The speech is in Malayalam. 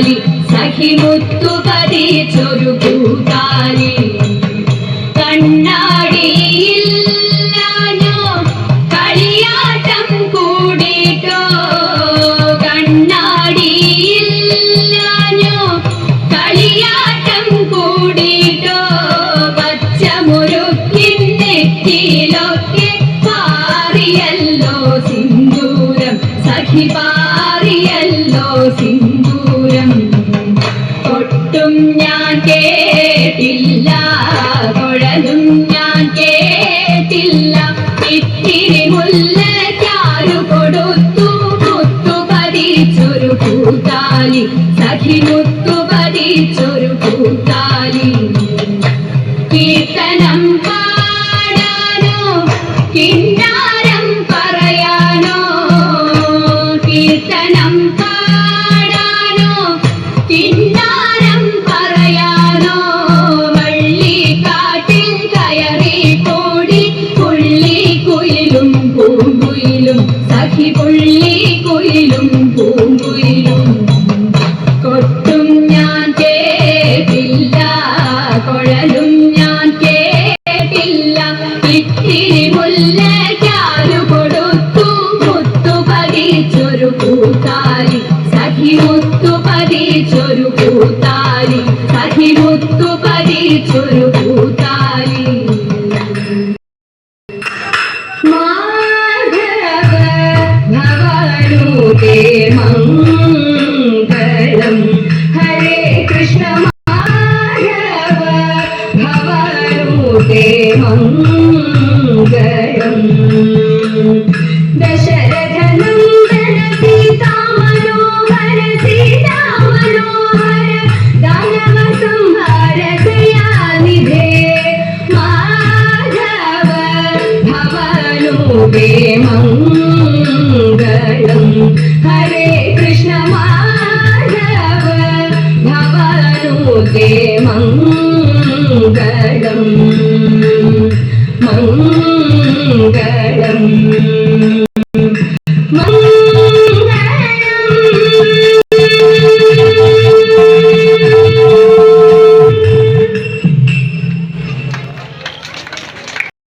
കൂത്താലി സഖി മുത്തു പതിച്ചൊരു കൂത്താലി കണ്ണാടിയില്ലാഞ്ഞോ കളിയാട്ടം കൂടിട്ടോ കണ്ണാടിയില്ലാഞ്ഞോ കളിയാട്ടം കൂടിട്ടോ പച്ചമുരുക്കിൻ നെറ്റിയിലൊക്കെ പാറിയല്ലോ സിന്ദൂരം സഖി പാറിയല്ലോ സിന്ദൂരം ഒട്ടും ഞാൻ കേട്ടില്ല കുഴലും ഞാൻ കേട്ടില്ല ഇത്തിരി മുല്ലയ്ക്കാരു കൊടുത്തു മുത്തു പതിച്ചൊരു കൂത്താലി സഖി മുത്തു പതിച്ചൊരു കൂത്താലി കീർത്തനം പാടാനോ കിന്നാരം പറയാനോ കീർത്തനം പാടാനോ കിന്നാരം പറയാനോ വള്ളിക്കാട്ടിൽ കയറി കൂടി പുള്ളിക്കുയിലും പൂങ്കുയിലും സഖി പുള്ളിക്കുയിലും പൂങ്കുയിലും കൊട്ടും ഞാൻ കേട്ടില്ല കുഴലും ഞാൻ കേട്ടില്ല ഇത്തിരി മുല്ലയ്ക്കാരു കൊടുത്തു മുത്തു പതിച്ചൊരു കൂത്താലി സഖി മുത്തു പതിച്ചൊരു കൂത്താലി സഖി മുത്തു പതിച്ചൊരു കൂത്താലി മാധവ ഭവനൂതേ മംഗളം ഹരേ കൃഷ്ണ മാധവ ഭവനൂതേ മംഗളം ദശരഥനന്ദന സീതാമനോഹര സീതാമനോഹര ദാനവ സംഹാര ദയാനിധേ മാധവ ഭവനൂതേ മംഗളം